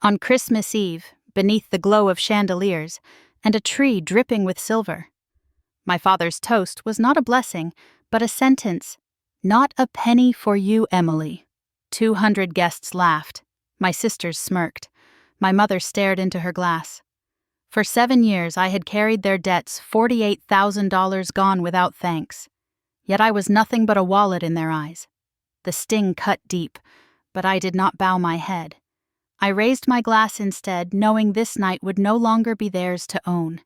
On Christmas Eve, beneath the glow of chandeliers and a tree dripping with silver. My father's toast was not a blessing, but a sentence. "Not a penny for you, Emily." 200 guests laughed. My sisters smirked. My mother stared into her glass. For 7 years I had carried their debts, $48,000 gone without thanks. Yet I was nothing but a wallet in their eyes. The sting cut deep, but I did not bow my head. I raised my glass instead, knowing this night would no longer be theirs to own.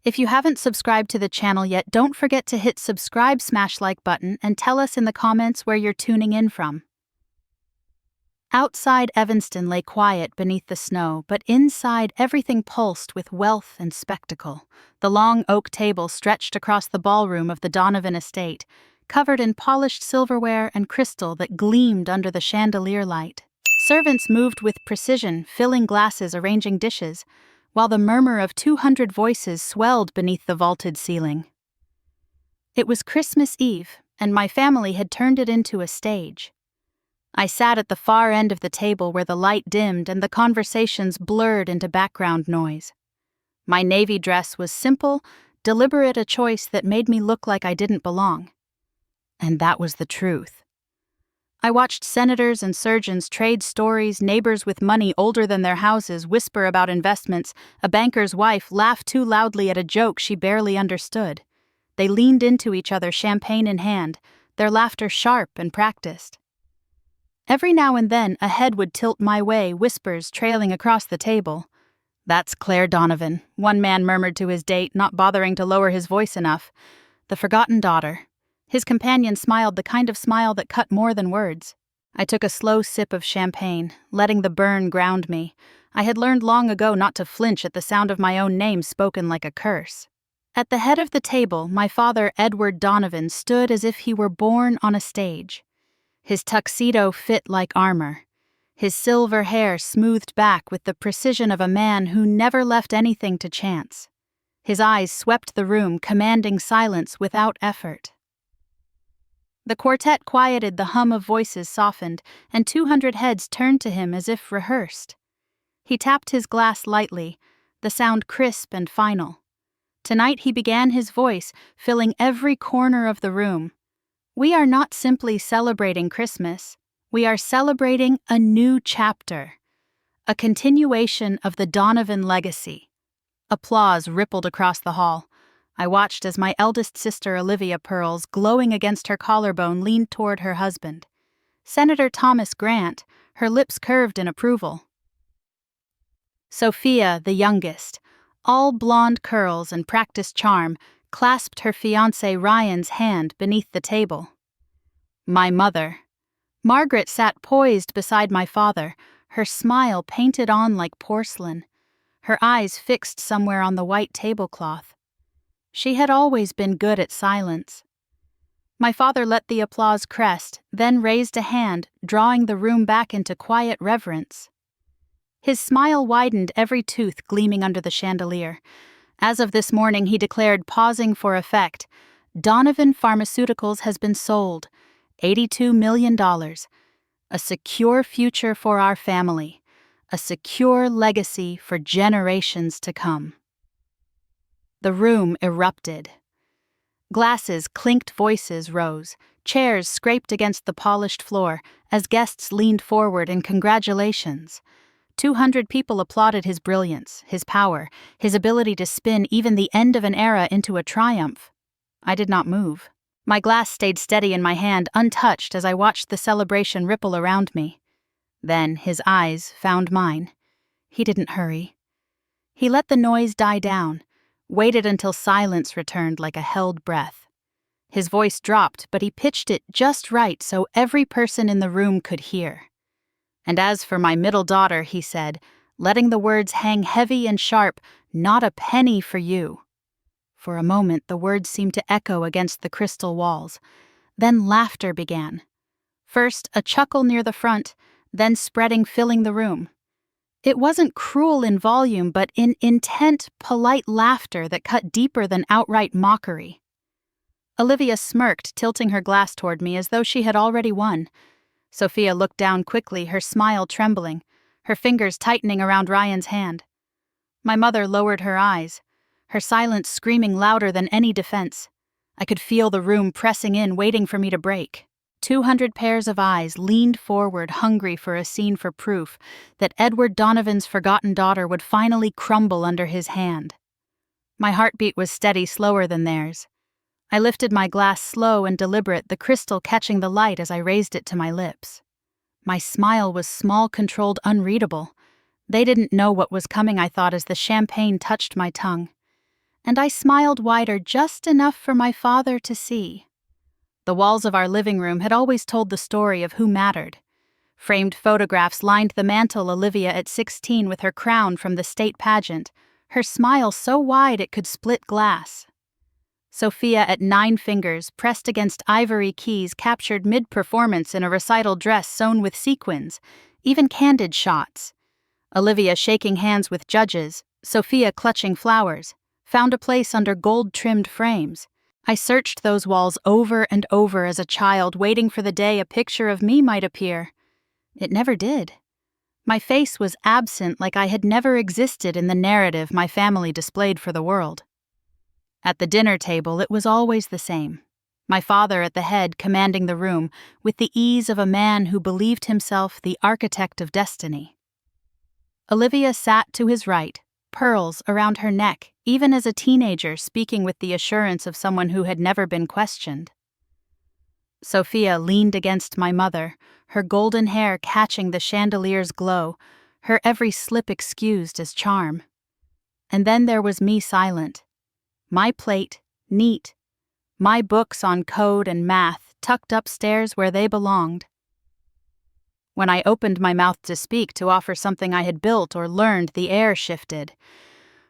If you haven't subscribed to the channel yet, don't forget to hit subscribe, smash like button, and tell us in the comments where you're tuning in from. Outside, Evanston lay quiet beneath the snow, but inside everything pulsed with wealth and spectacle. The long oak table stretched across the ballroom of the Donovan estate, covered in polished silverware and crystal that gleamed under the chandelier light. Servants moved with precision, filling glasses, arranging dishes, while the murmur of 200 voices swelled beneath the vaulted ceiling. It was Christmas Eve, and my family had turned it into a stage. I sat at the far end of the table where the light dimmed and the conversations blurred into background noise. My navy dress was simple, deliberate, a choice that made me look like I didn't belong. And that was the truth. I watched senators and surgeons trade stories, neighbors with money older than their houses whisper about investments, a banker's wife laugh too loudly at a joke she barely understood. They leaned into each other, champagne in hand, their laughter sharp and practiced. Every now and then, a head would tilt my way, whispers trailing across the table. "That's Claire Donovan," one man murmured to his date, not bothering to lower his voice enough. "The forgotten daughter." His companion smiled, the kind of smile that cut more than words. I took a slow sip of champagne, letting the burn ground me. I had learned long ago not to flinch at the sound of my own name spoken like a curse. At the head of the table, my father, Edward Donovan, stood as if he were born on a stage. His tuxedo fit like armor, his silver hair smoothed back with the precision of a man who never left anything to chance. His eyes swept the room, commanding silence without effort. The quartet quieted, the hum of voices softened, and 200 heads turned to him as if rehearsed. He tapped his glass lightly, the sound crisp and final. Tonight he began his voice, filling every corner of the room. We are not simply celebrating Christmas, we are celebrating a new chapter, a continuation of the Donovan legacy. Applause rippled across the hall. I watched as my eldest sister, Olivia Pearls, glowing against her collarbone, leaned toward her husband. Senator Thomas Grant, her lips curved in approval. Sophia, the youngest, all blonde curls and practiced charm, clasped her fiancé Ryan's hand beneath the table. My mother, Margaret, sat poised beside my father, her smile painted on like porcelain, her eyes fixed somewhere on the white tablecloth. She had always been good at silence. My father let the applause crest, then raised a hand, drawing the room back into quiet reverence. His smile widened, every tooth gleaming under the chandelier. As of this morning, he declared, pausing for effect, "Donovan Pharmaceuticals has been sold. $82 million. A secure future for our family. A secure legacy for generations to come." The room erupted. Glasses clinked, voices rose, chairs scraped against the polished floor as guests leaned forward in congratulations. 200 people applauded his brilliance, his power, his ability to spin even the end of an era into a triumph. I did not move. My glass stayed steady in my hand, untouched, as I watched the celebration ripple around me. Then his eyes found mine. He didn't hurry. He let the noise die down, waited until silence returned like a held breath. His voice dropped, but he pitched it just right so every person in the room could hear. "And as for my middle daughter," he said, letting the words hang heavy and sharp, "not a penny for you." For a moment, the words seemed to echo against the crystal walls. Then laughter began. First, a chuckle near the front, then spreading, filling the room. It wasn't cruel in volume, but in intent, polite laughter that cut deeper than outright mockery. Olivia smirked, tilting her glass toward me as though she had already won. Sophia looked down quickly, her smile trembling. her fingers tightening around Ryan's hand. My mother lowered her eyes, her silence screaming louder than any defense. I could feel the room pressing in, waiting for me to break. 200 pairs of eyes leaned forward, hungry for a scene for proof that Edward Donovan's forgotten daughter would finally crumble under his hand. My heartbeat was steady, slower than theirs. I lifted my glass slow and deliberate, the crystal catching the light as I raised it to my lips. My smile was small, controlled, unreadable. They didn't know what was coming, I thought, as the champagne touched my tongue. And I smiled wider, just enough for my father to see. The walls of our living room had always told the story of who mattered. Framed photographs lined the mantel, Olivia at 16 with her crown from the state pageant, her smile so wide it could split glass. Sophia at 9 fingers, pressed against ivory keys, captured mid-performance in a recital dress sewn with sequins, even candid shots. Olivia shaking hands with judges, Sophia clutching flowers, found a place under gold-trimmed frames. I searched those walls over and over as a child, waiting for the day a picture of me might appear. It never did. My face was absent, like I had never existed in the narrative my family displayed for the world. At the dinner table, it was always the same. My father at the head, commanding the room, with the ease of a man who believed himself the architect of destiny. Olivia sat to his right, pearls around her neck, even as a teenager, speaking with the assurance of someone who had never been questioned. Sophia leaned against my mother, her golden hair catching the chandelier's glow, her every slip excused as charm. And then there was me, silent. My plate, neat. My books on code and math, tucked upstairs where they belonged. When I opened my mouth to speak, to offer something I had built or learned, the air shifted.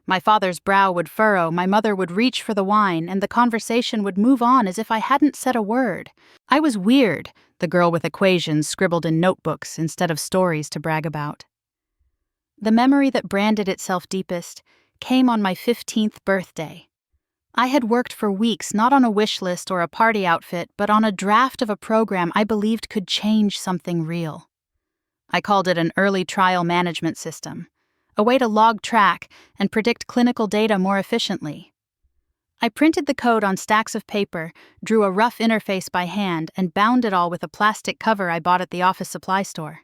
My father's brow would furrow, my mother would reach for the wine, and the conversation would move on as if I hadn't said a word. I was weird, the girl with equations scribbled in notebooks instead of stories to brag about. The memory that branded itself deepest came on my 15th birthday. I had worked for weeks not on a wish list or a party outfit, but on a draft of a program I believed could change something real. I called it an early trial management system, a way to log track and predict clinical data more efficiently. I printed the code on stacks of paper, drew a rough interface by hand, and bound it all with a plastic cover I bought at the office supply store.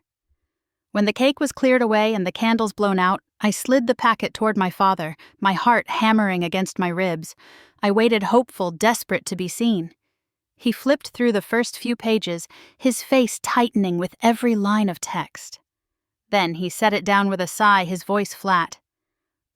When the cake was cleared away and the candles blown out, I slid the packet toward my father, my heart hammering against my ribs. I waited, hopeful, desperate to be seen. He flipped through the first few pages, his face tightening with every line of text. Then he set it down with a sigh, his voice flat.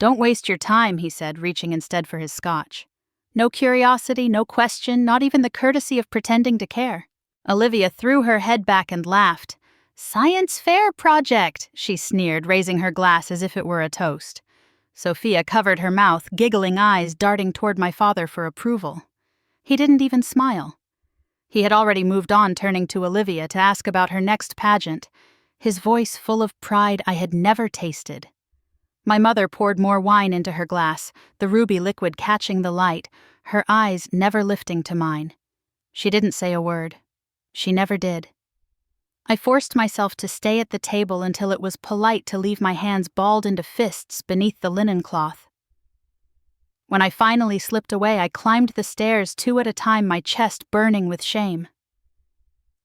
"Don't waste your time," he said, reaching instead for his scotch. "No curiosity, no question, not even the courtesy of pretending to care." Olivia threw her head back and laughed. "Science fair project," she sneered, raising her glass as if it were a toast. Sophia covered her mouth, giggling eyes darting toward my father for approval. He didn't even smile. He had already moved on, turning to Olivia to ask about her next pageant, his voice full of pride I had never tasted. My mother poured more wine into her glass, the ruby liquid catching the light, her eyes never lifting to mine. She didn't say a word. She never did. I forced myself to stay at the table until it was polite to leave my hands balled into fists beneath the linen cloth. When I finally slipped away, I climbed the stairs 2 at a time, my chest burning with shame.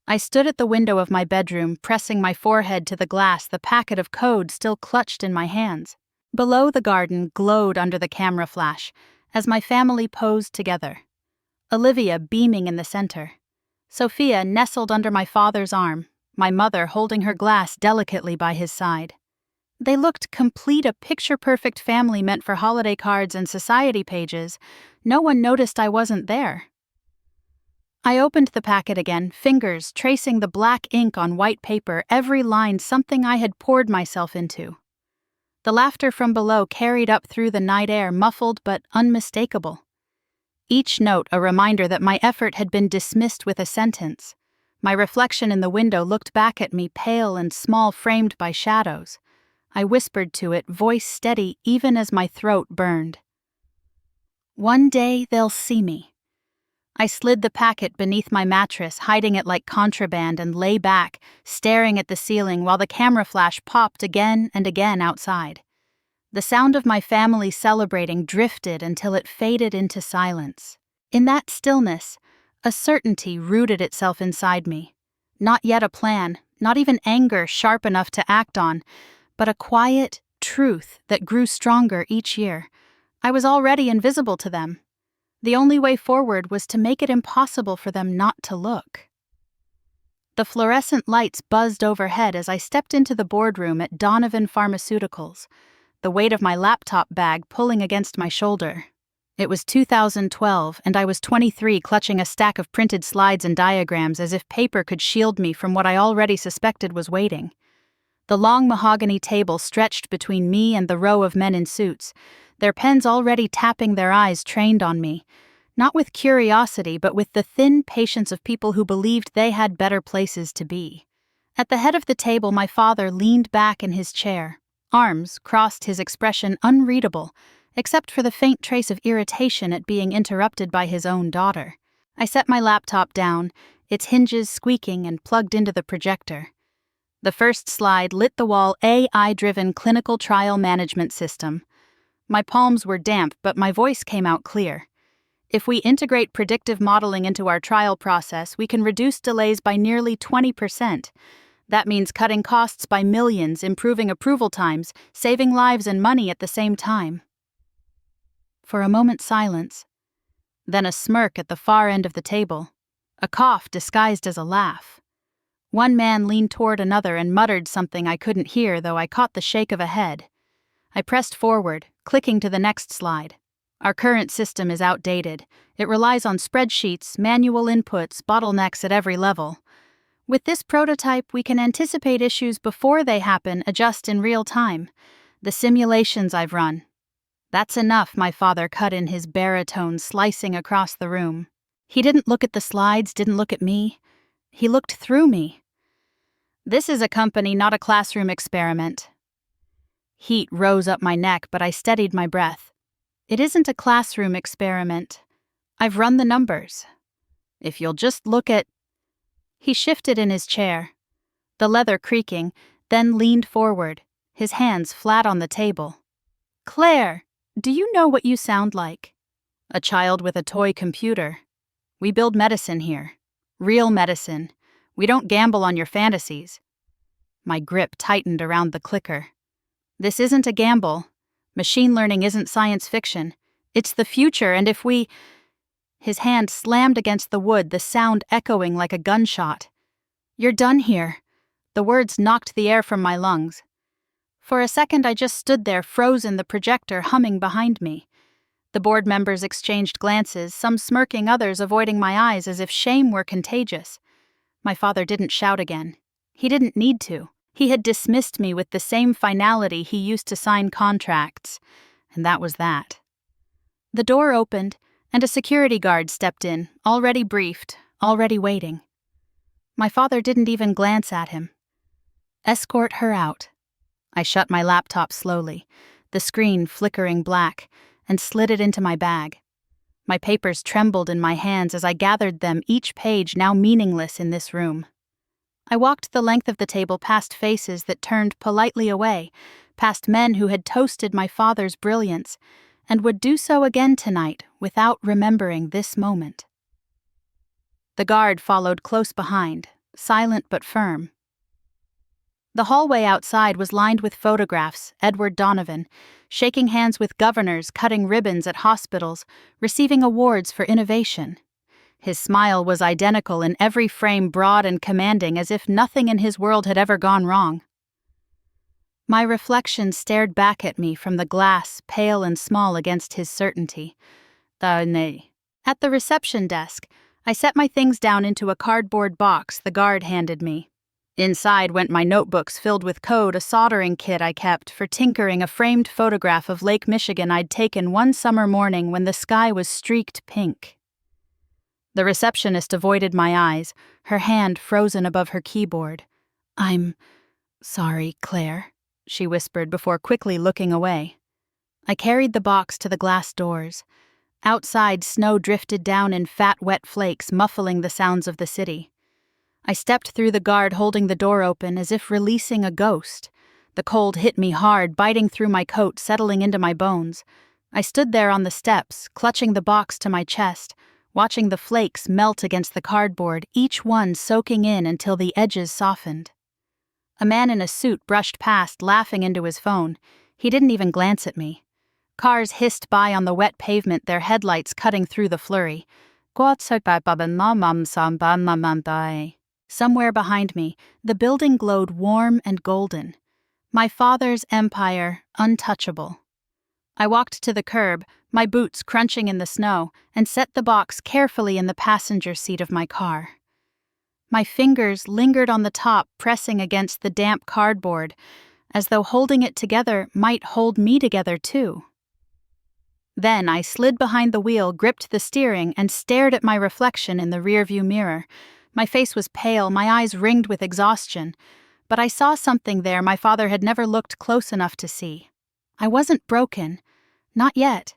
I stood at the window of my bedroom, pressing my forehead to the glass, the packet of code still clutched in my hands. Below, the garden glowed under the camera flash as my family posed together. Olivia beaming in the center. Sophia nestled under my father's arm, my mother holding her glass delicately by his side. They looked complete, a picture-perfect family meant for holiday cards and society pages. No one noticed I wasn't there. I opened the packet again, fingers tracing the black ink on white paper, every line something I had poured myself into. The laughter from below carried up through the night air, muffled but unmistakable. Each note a reminder that my effort had been dismissed with a sentence. My reflection in the window looked back at me, pale and small, framed by shadows. I whispered to it, voice steady even as my throat burned. "One day they'll see me." I slid the packet beneath my mattress, hiding it like contraband, and lay back, staring at the ceiling while the camera flash popped again and again outside. The sound of my family celebrating drifted until it faded into silence. In that stillness, a certainty rooted itself inside me. Not yet a plan, not even anger sharp enough to act on, but a quiet truth that grew stronger each year. I was already invisible to them. The only way forward was to make it impossible for them not to look. The fluorescent lights buzzed overhead as I stepped into the boardroom at Donovan Pharmaceuticals, the weight of my laptop bag pulling against my shoulder. It was 2012, and I was 23, clutching a stack of printed slides and diagrams as if paper could shield me from what I already suspected was waiting. The long mahogany table stretched between me and the row of men in suits, their pens already tapping, their eyes trained on me, not with curiosity but with the thin patience of people who believed they had better places to be. At the head of the table, my father leaned back in his chair, arms crossed, his expression unreadable, except for the faint trace of irritation at being interrupted by his own daughter. I set my laptop down, its hinges squeaking, and plugged into the projector. The first slide lit the wall: AI-driven clinical trial management system. My palms were damp, but my voice came out clear. If we integrate predictive modeling into our trial process, we can reduce delays by nearly 20%. That means cutting costs by millions, improving approval times, saving lives and money at the same time. For a moment, silence. Then a smirk at the far end of the table. A cough disguised as a laugh. One man leaned toward another and muttered something I couldn't hear, though I caught the shake of a head. I pressed forward, clicking to the next slide. Our current system is outdated. It relies on spreadsheets, manual inputs, bottlenecks at every level. With this prototype, we can anticipate issues before they happen, adjust in real time. The simulations I've run. That's enough, my father cut in, his baritone slicing across the room. He didn't look at the slides, didn't look at me. He looked through me. This is a company, not a classroom experiment. Heat rose up my neck, but I steadied my breath. It isn't a classroom experiment. I've run the numbers. If you'll just look at... He shifted in his chair, the leather creaking, then leaned forward, his hands flat on the table. Claire, do you know what you sound like? A child with a toy computer. We build medicine here. Real medicine. We don't gamble on your fantasies. My grip tightened around the clicker. This isn't a gamble. Machine learning isn't science fiction. It's the future, and if we... His hand slammed against the wood, the sound echoing like a gunshot. You're done here. The words knocked the air from my lungs. For a second, I just stood there, frozen, the projector humming behind me. The board members exchanged glances, some smirking, others avoiding my eyes as if shame were contagious. My father didn't shout again. He didn't need to. He had dismissed me with the same finality he used to sign contracts, and that was that. The door opened, and a security guard stepped in, already briefed, already waiting. My father didn't even glance at him. Escort her out. I shut my laptop slowly, the screen flickering black, and slid it into my bag. My papers trembled in my hands as I gathered them, each page now meaningless in this room. I walked the length of the table, past faces that turned politely away, past men who had toasted my father's brilliance, and would do so again tonight without remembering this moment. The guard followed close behind, silent but firm. The hallway outside was lined with photographs: Edward Donovan, shaking hands with governors, cutting ribbons at hospitals, receiving awards for innovation. His smile was identical in every frame, broad and commanding, as if nothing in his world had ever gone wrong. My reflection stared back at me from the glass, pale and small against his certainty. At the reception desk, I set my things down into a cardboard box the guard handed me. Inside went my notebooks filled with code, a soldering kit I kept for tinkering, a framed photograph of Lake Michigan I'd taken one summer morning when the sky was streaked pink. The receptionist avoided my eyes, her hand frozen above her keyboard. "I'm sorry, Claire," she whispered before quickly looking away. I carried the box to the glass doors. Outside, snow drifted down in fat, wet flakes, muffling the sounds of the city. I stepped through the guard holding the door open as if releasing a ghost. The cold hit me hard, biting through my coat, settling into my bones. I stood there on the steps, clutching the box to my chest, watching the flakes melt against the cardboard, each one soaking in until the edges softened. A man in a suit brushed past, laughing into his phone. He didn't even glance at me. Cars hissed by on the wet pavement, their headlights cutting through the flurry. Somewhere behind me, the building glowed warm and golden. My father's empire, untouchable. I walked to the curb, my boots crunching in the snow, and set the box carefully in the passenger seat of my car. My fingers lingered on the top, pressing against the damp cardboard, as though holding it together might hold me together too. Then I slid behind the wheel, gripped the steering, and stared at my reflection in the rearview mirror. My face was pale, my eyes ringed with exhaustion, but I saw something there my father had never looked close enough to see. I wasn't broken. Not yet.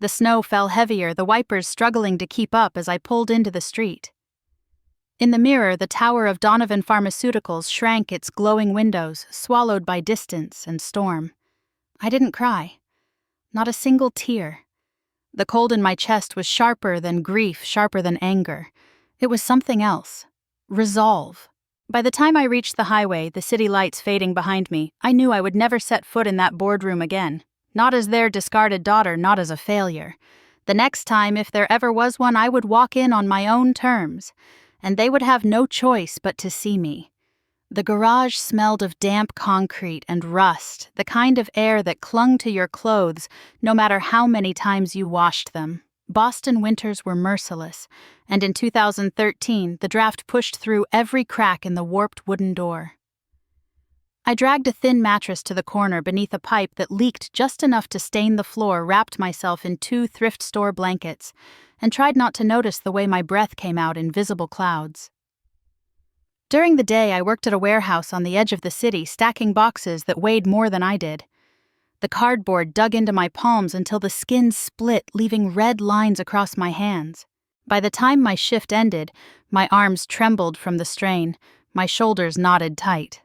The snow fell heavier, the wipers struggling to keep up as I pulled into the street. In the mirror, the tower of Donovan Pharmaceuticals shrank its glowing windows, swallowed by distance and storm. I didn't cry. Not a single tear. The cold in my chest was sharper than grief, sharper than anger. It was something else. Resolve. By the time I reached the highway, the city lights fading behind me, I knew I would never set foot in that boardroom again. Not as their discarded daughter, not as a failure. The next time, if there ever was one, I would walk in on my own terms, and they would have no choice but to see me. The garage smelled of damp concrete and rust, the kind of air that clung to your clothes no matter how many times you washed them. Boston winters were merciless, and in 2013, the draft pushed through every crack in the warped wooden door. I dragged a thin mattress to the corner beneath a pipe that leaked just enough to stain the floor, wrapped myself in 2 thrift store blankets, and tried not to notice the way my breath came out in visible clouds. During the day, I worked at a warehouse on the edge of the city, stacking boxes that weighed more than I did. The cardboard dug into my palms until the skin split, leaving red lines across my hands. By the time my shift ended, my arms trembled from the strain, my shoulders knotted tight.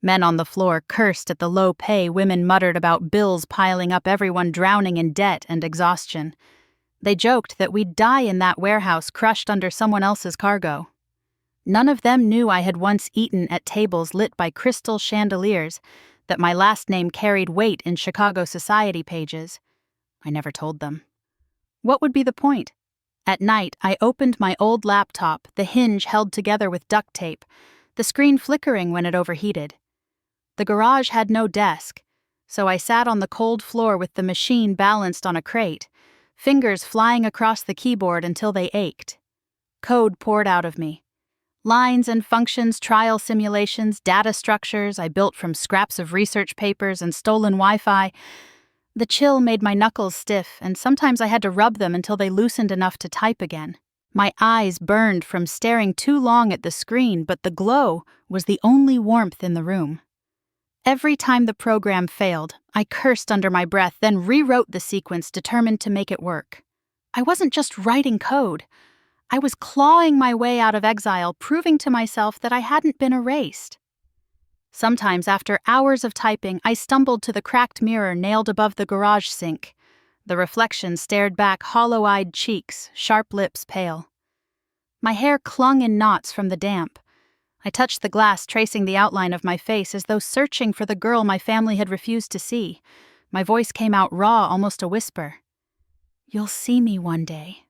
Men on the floor cursed at the low pay, women muttered about bills piling up, everyone drowning in debt and exhaustion. They joked that we'd die in that warehouse, crushed under someone else's cargo. None of them knew I had once eaten at tables lit by crystal chandeliers, that my last name carried weight in Chicago society pages. I never told them. What would be the point? At night, I opened my old laptop, the hinge held together with duct tape, the screen flickering when it overheated. The garage had no desk, so I sat on the cold floor with the machine balanced on a crate, fingers flying across the keyboard until they ached. Code poured out of me. Lines and functions, trial simulations, data structures I built from scraps of research papers and stolen Wi-Fi. The chill made my knuckles stiff, and sometimes I had to rub them until they loosened enough to type again. My eyes burned from staring too long at the screen, but the glow was the only warmth in the room. Every time the program failed, I cursed under my breath, then rewrote the sequence, determined to make it work. I wasn't just writing code. I was clawing my way out of exile, proving to myself that I hadn't been erased. Sometimes, after hours of typing, I stumbled to the cracked mirror nailed above the garage sink. The reflection stared back, hollow-eyed cheeks, sharp lips pale. My hair clung in knots from the damp. I touched the glass, tracing the outline of my face as though searching for the girl my family had refused to see. My voice came out raw, almost a whisper. "You'll see me one day."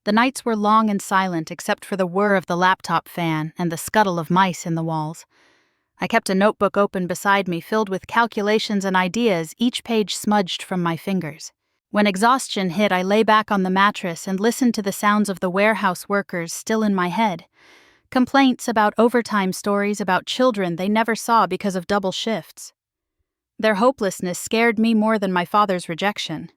The nights were long and silent except for the whir of the laptop fan and the scuttle of mice in the walls. I kept a notebook open beside me filled with calculations and ideas, each page smudged from my fingers. When exhaustion hit, I lay back on the mattress and listened to the sounds of the warehouse workers still in my head. Complaints about overtime, stories about children they never saw because of double shifts. Their hopelessness scared me more than my father's rejection.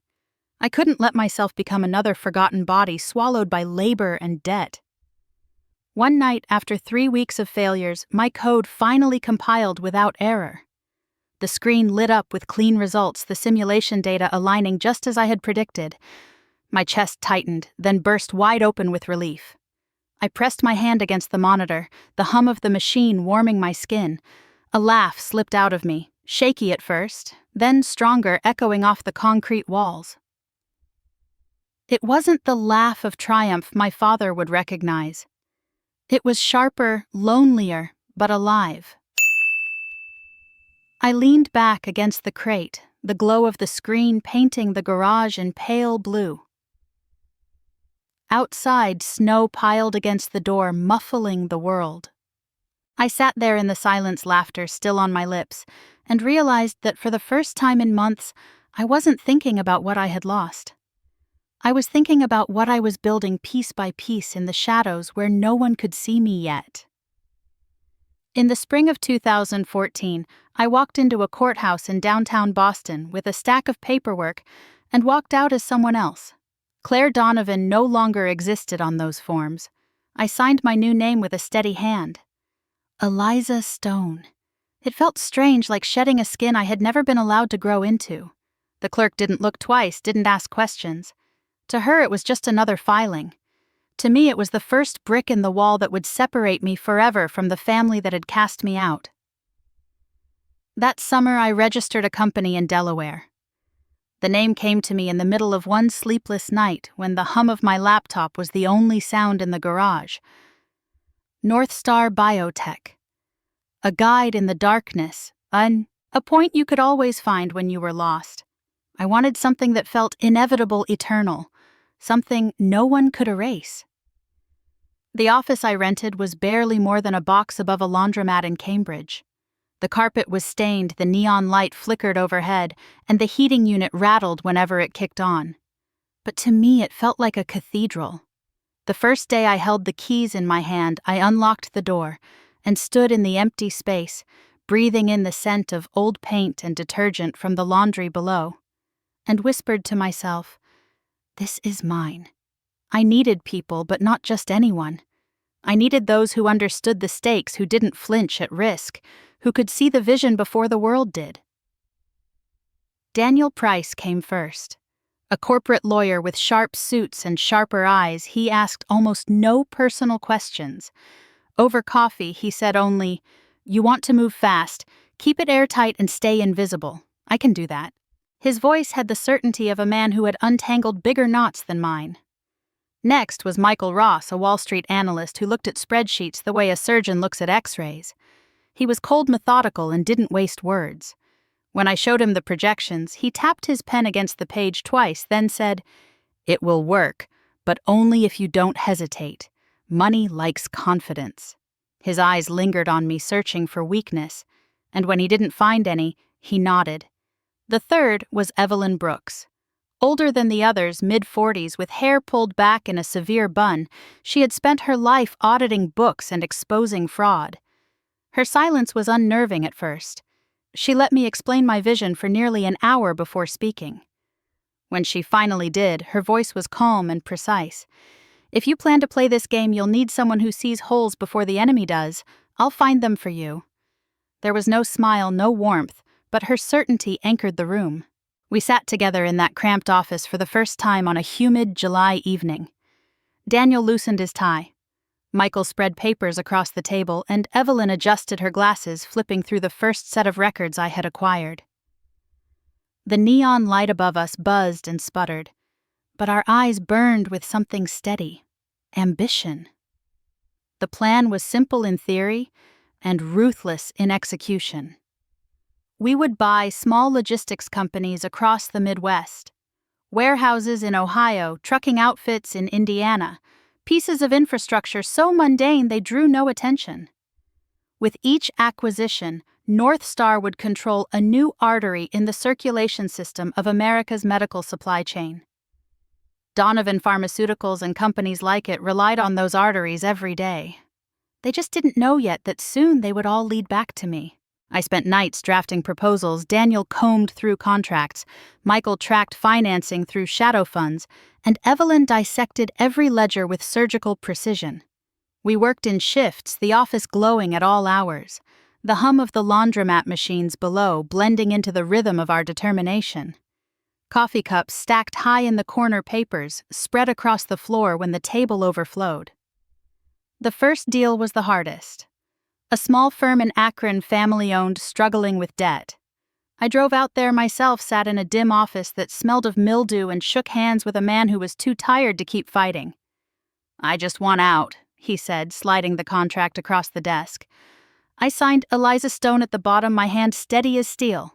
I couldn't let myself become another forgotten body swallowed by labor and debt. One night, after 3 weeks of failures, my code finally compiled without error. The screen lit up with clean results, the simulation data aligning just as I had predicted. My chest tightened, then burst wide open with relief. I pressed my hand against the monitor, the hum of the machine warming my skin. A laugh slipped out of me, shaky at first, then stronger, echoing off the concrete walls. It wasn't the laugh of triumph my father would recognize. It was sharper, lonelier, but alive. I leaned back against the crate, the glow of the screen painting the garage in pale blue. Outside, snow piled against the door, muffling the world. I sat there in the silence, laughter still on my lips, and realized that for the first time in months, I wasn't thinking about what I had lost. I was thinking about what I was building piece by piece in the shadows where no one could see me yet. In the spring of 2014, I walked into a courthouse in downtown Boston with a stack of paperwork and walked out as someone else. Claire Donovan no longer existed on those forms. I signed my new name with a steady hand. Eliza Stone. It felt strange, like shedding a skin I had never been allowed to grow into. The clerk didn't look twice, didn't ask questions. To her, it was just another filing. To me, it was the first brick in the wall that would separate me forever from the family that had cast me out. That summer, I registered a company in Delaware. The name came to me in the middle of one sleepless night when the hum of my laptop was the only sound in the garage. North Star Biotech. A guide in the darkness, a point you could always find when you were lost. I wanted something that felt inevitable, eternal, something no one could erase. The office I rented was barely more than a box above a laundromat in Cambridge. The carpet was stained, the neon light flickered overhead, and the heating unit rattled whenever it kicked on. But to me, it felt like a cathedral. The first day I held the keys in my hand, I unlocked the door and stood in the empty space, breathing in the scent of old paint and detergent from the laundry below, and whispered to myself, "This is mine." I needed people, but not just anyone. I needed those who understood the stakes, who didn't flinch at risk, who could see the vision before the world did. Daniel Price came first. A corporate lawyer with sharp suits and sharper eyes, he asked almost no personal questions. Over coffee, he said only, "You want to move fast, keep it airtight and stay invisible. I can do that." His voice had the certainty of a man who had untangled bigger knots than mine. Next was Michael Ross, a Wall Street analyst who looked at spreadsheets the way a surgeon looks at x-rays. He was cold, methodical, and didn't waste words. When I showed him the projections, he tapped his pen against the page twice, then said, "It will work, but only if you don't hesitate. Money likes confidence." His eyes lingered on me, searching for weakness, and when he didn't find any, he nodded. The third was Evelyn Brooks. Older than the others, mid-40s, with hair pulled back in a severe bun, she had spent her life auditing books and exposing fraud. Her silence was unnerving at first. She let me explain my vision for nearly an hour before speaking. When she finally did, her voice was calm and precise. "If you plan to play this game, you'll need someone who sees holes before the enemy does. I'll find them for you." There was no smile, no warmth, but her certainty anchored the room. We sat together in that cramped office for the first time on a humid July evening. Daniel loosened his tie. Michael spread papers across the table, and Evelyn adjusted her glasses, flipping through the first set of records I had acquired. The neon light above us buzzed and sputtered, but our eyes burned with something steady: ambition. The plan was simple in theory and ruthless in execution. We would buy small logistics companies across the Midwest, warehouses in Ohio, trucking outfits in Indiana, pieces of infrastructure so mundane they drew no attention. With each acquisition, North Star would control a new artery in the circulation system of America's medical supply chain. Donovan Pharmaceuticals and companies like it relied on those arteries every day. They just didn't know yet that soon they would all lead back to me. I spent nights drafting proposals, Daniel combed through contracts, Michael tracked financing through shadow funds, and Evelyn dissected every ledger with surgical precision. We worked in shifts, the office glowing at all hours, the hum of the laundromat machines below blending into the rhythm of our determination. Coffee cups stacked high in the corner, papers spread across the floor when the table overflowed. The first deal was the hardest. A small firm in Akron, family-owned, struggling with debt. I drove out there myself, sat in a dim office that smelled of mildew, and shook hands with a man who was too tired to keep fighting. "I just want out," he said, sliding the contract across the desk. I signed Eliza Stone at the bottom, my hand steady as steel.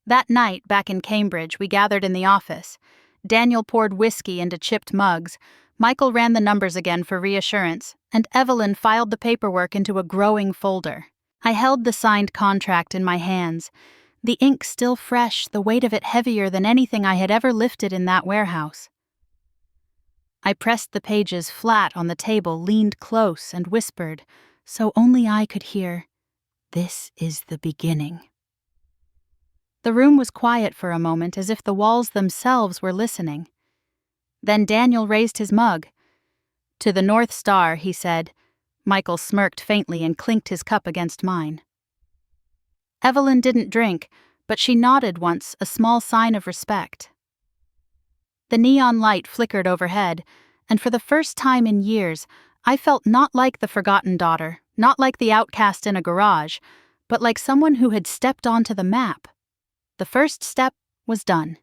That night, back in Cambridge, we gathered in the office. Daniel poured whiskey into chipped mugs. Michael ran the numbers again for reassurance, and Evelyn filed the paperwork into a growing folder. I held the signed contract in my hands, the ink still fresh, the weight of it heavier than anything I had ever lifted in that warehouse. I pressed the pages flat on the table, leaned close, and whispered, so only I could hear, "This is the beginning." The room was quiet for a moment, as if the walls themselves were listening. Then Daniel raised his mug. "To the North Star," he said. Michael smirked faintly and clinked his cup against mine. Evelyn didn't drink, but she nodded once, a small sign of respect. The neon light flickered overhead, and for the first time in years, I felt not like the forgotten daughter, not like the outcast in a garage, but like someone who had stepped onto the map. The first step was done.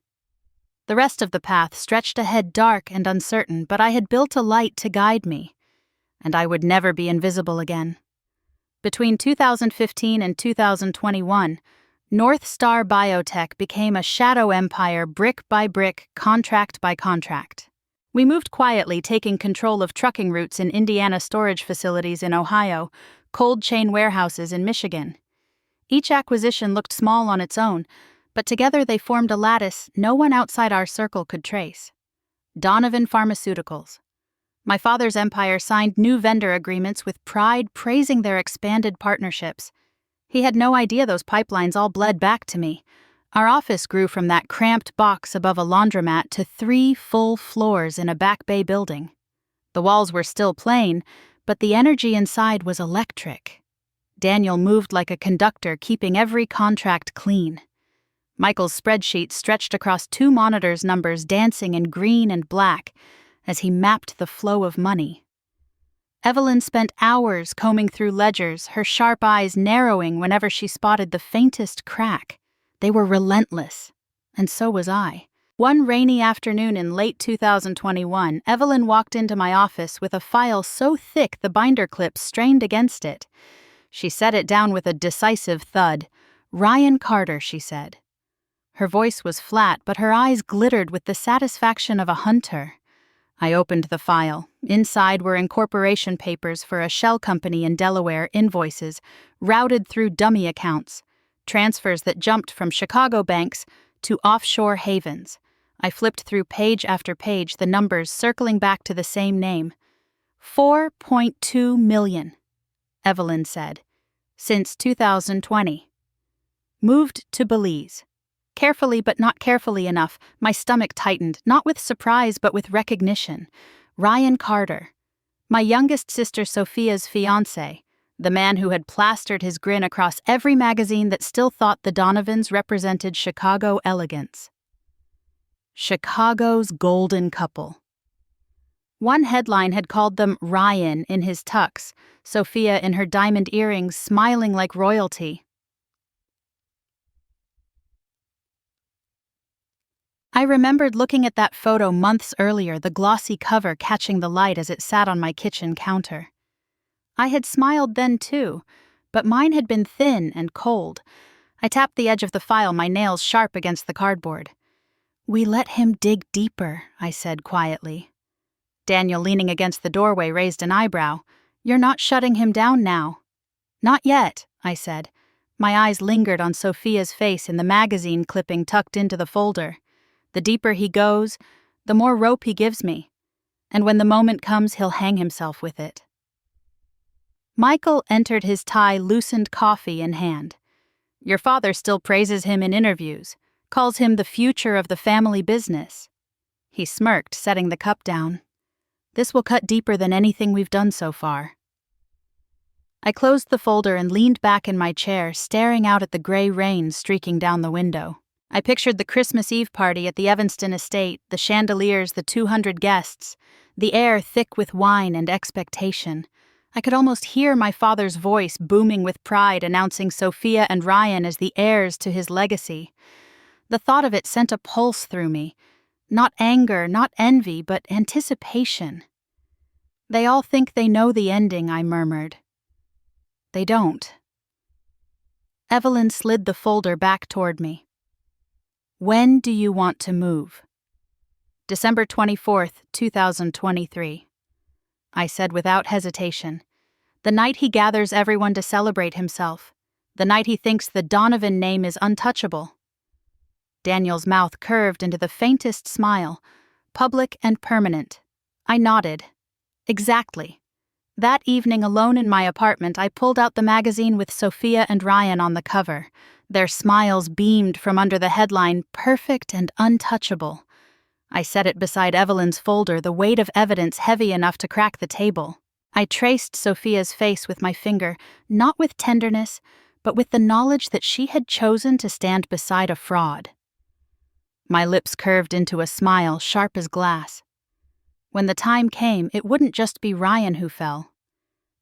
The rest of the path stretched ahead, dark and uncertain, but I had built a light to guide me, and I would never be invisible again. Between 2015 and 2021, North Star Biotech became a shadow empire, brick by brick, contract by contract. We moved quietly, taking control of trucking routes in Indiana, storage facilities in Ohio, cold chain warehouses in Michigan. Each acquisition looked small on its own, but together they formed a lattice no one outside our circle could trace. Donovan Pharmaceuticals. My father's empire signed new vendor agreements with pride, praising their expanded partnerships. He had no idea those pipelines all bled back to me. Our office grew from that cramped box above a laundromat to 3 full floors in a Back Bay building. The walls were still plain, but the energy inside was electric. Daniel moved like a conductor, keeping every contract clean. Michael's spreadsheet stretched across 2 monitors, numbers dancing in green and black as he mapped the flow of money. Evelyn spent hours combing through ledgers, her sharp eyes narrowing whenever she spotted the faintest crack. They were relentless, and so was I. One rainy afternoon in late 2021, Evelyn walked into my office with a file so thick the binder clips strained against it. She set it down with a decisive thud. "Ryan Carter," she said. Her voice was flat, but her eyes glittered with the satisfaction of a hunter. I opened the file. Inside were incorporation papers for a shell company in Delaware, invoices routed through dummy accounts, transfers that jumped from Chicago banks to offshore havens. I flipped through page after page, the numbers circling back to the same name. 4.2 million, Evelyn said. Since 2020. Moved to Belize. Carefully but not carefully enough, my stomach tightened, not with surprise but with recognition. Ryan Carter. My youngest sister Sophia's fiancé, the man who had plastered his grin across every magazine that still thought the Donovans represented Chicago elegance. Chicago's golden couple. One headline had called them Ryan in his tux, Sophia in her diamond earrings smiling like royalty. I remembered looking at that photo months earlier, the glossy cover catching the light as it sat on my kitchen counter. I had smiled then too, but mine had been thin and cold. I tapped the edge of the file, my nails sharp against the cardboard. "We let him dig deeper," I said quietly. Daniel, leaning against the doorway, raised an eyebrow. "You're not shutting him down now." "Not yet," I said. My eyes lingered on Sophia's face in the magazine clipping tucked into the folder. "The deeper he goes, the more rope he gives me. And when the moment comes, he'll hang himself with it." Michael entered, his tie loosened, coffee in hand. "Your father still praises him in interviews, calls him the future of the family business." He smirked, setting the cup down. "This will cut deeper than anything we've done so far." I closed the folder and leaned back in my chair, staring out at the gray rain streaking down the window. I pictured the Christmas Eve party at the Evanston estate, the chandeliers, the 200 guests, the air thick with wine and expectation. I could almost hear my father's voice booming with pride announcing Sophia and Ryan as the heirs to his legacy. The thought of it sent a pulse through me. Not anger, not envy, but anticipation. They all think they know the ending, I murmured. They don't. Evelyn slid the folder back toward me. When do you want to move? December 24th, 2023. I said without hesitation. The night he gathers everyone to celebrate himself. The night he thinks the Donovan name is untouchable. Daniel's mouth curved into the faintest smile, public and permanent. I nodded. Exactly. That evening alone in my apartment, I pulled out the magazine with Sophia and Ryan on the cover. Their smiles beamed from under the headline, Perfect and Untouchable. I set it beside Evelyn's folder, the weight of evidence heavy enough to crack the table. I traced Sophia's face with my finger, not with tenderness, but with the knowledge that she had chosen to stand beside a fraud. My lips curved into a smile, sharp as glass. When the time came, it wouldn't just be Ryan who fell.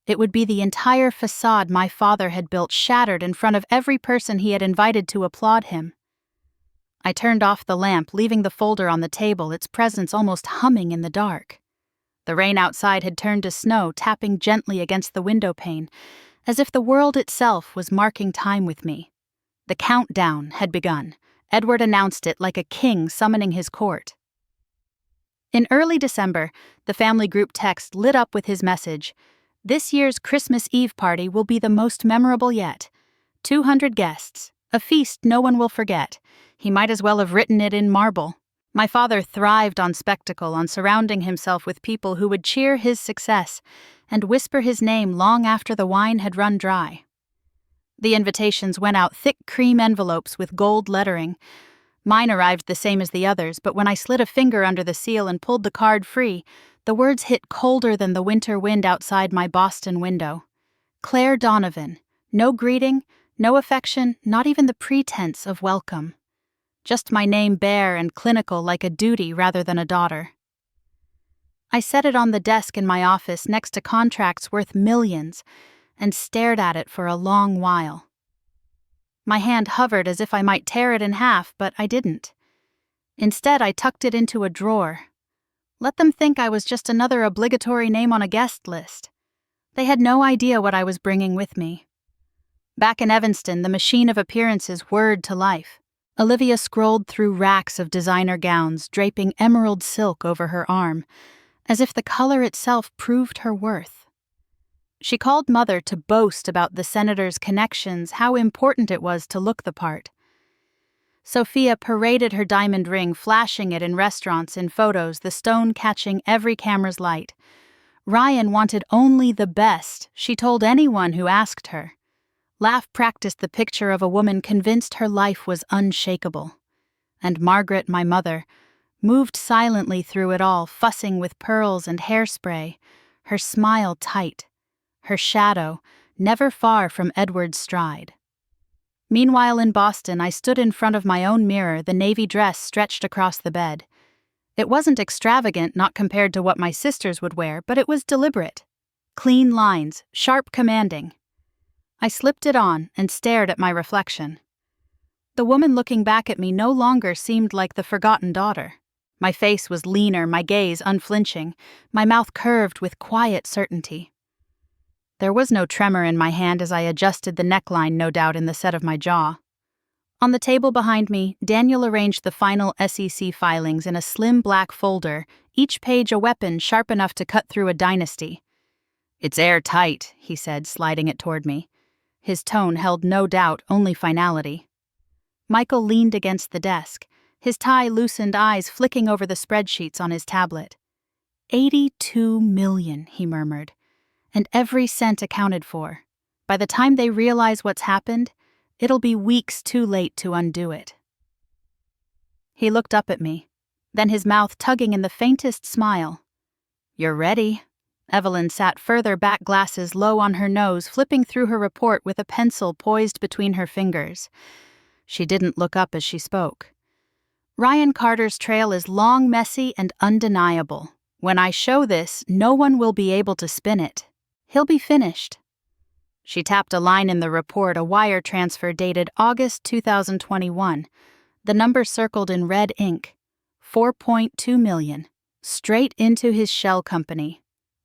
It would be the entire facade my father had built shattered in front of every person he had invited to applaud him. I turned off the lamp, leaving the folder on the table, its presence almost humming in the dark. The rain outside had turned to snow, tapping gently against the window pane, as if the world itself was marking time with me. The countdown had begun. Edward announced it like a king summoning his court. In early December, the family group text lit up with his message, "This year's Christmas Eve party will be the most memorable yet. 200 guests, a feast no one will forget." He might as well have written it in marble. My father thrived on spectacle, on surrounding himself with people who would cheer his success and whisper his name long after the wine had run dry. The invitations went out thick cream envelopes with gold lettering. Mine arrived the same as the others, but when I slid a finger under the seal and pulled the card free, the words hit colder than the winter wind outside my Boston window. Claire Donovan. No greeting, no affection, not even the pretense of welcome. Just my name bare and clinical like a duty rather than a daughter. I set it on the desk in my office next to contracts worth millions and stared at it for a long while. My hand hovered as if I might tear it in half, but I didn't. Instead, I tucked it into a drawer. Let them think I was just another obligatory name on a guest list. They had no idea what I was bringing with me. Back in Evanston, the machine of appearances whirred to life. Olivia scrolled through racks of designer gowns, draping emerald silk over her arm, as if the color itself proved her worth. She called Mother to boast about the senator's connections, how important it was to look the part. Sophia paraded her diamond ring, flashing it in restaurants, in photos, the stone catching every camera's light. Ryan wanted only the best, she told anyone who asked her. Laugh practiced the picture of a woman convinced her life was unshakable. And Margaret, my mother, moved silently through it all, fussing with pearls and hairspray, her smile tight, her shadow never far from Edward's stride. Meanwhile in Boston, I stood in front of my own mirror, the navy dress stretched across the bed. It wasn't extravagant, not compared to what my sisters would wear, but it was deliberate. Clean lines, sharp commanding. I slipped it on and stared at my reflection. The woman looking back at me no longer seemed like the forgotten daughter. My face was leaner, my gaze unflinching, my mouth curved with quiet certainty. There was no tremor in my hand as I adjusted the neckline, no doubt in the set of my jaw. On the table behind me, Daniel arranged the final SEC filings in a slim black folder, each page a weapon sharp enough to cut through a dynasty. "It's airtight," he said, sliding it toward me. His tone held no doubt, only finality. Michael leaned against the desk, his tie-loosened eyes flicking over the spreadsheets on his tablet. 82 million, he murmured, and every cent accounted for. By the time they realize what's happened, it'll be weeks too late to undo it. He looked up at me, then his mouth tugging in the faintest smile. "You're ready." Evelyn sat further back, glasses low on her nose, flipping through her report with a pencil poised between her fingers. She didn't look up as she spoke. Ryan Carter's trail is long, messy, and undeniable. When I show this, no one will be able to spin it. He'll be finished. She tapped a line in the report, a wire transfer dated August 2021. The number circled in red ink. 4.2 million. Straight into his shell company.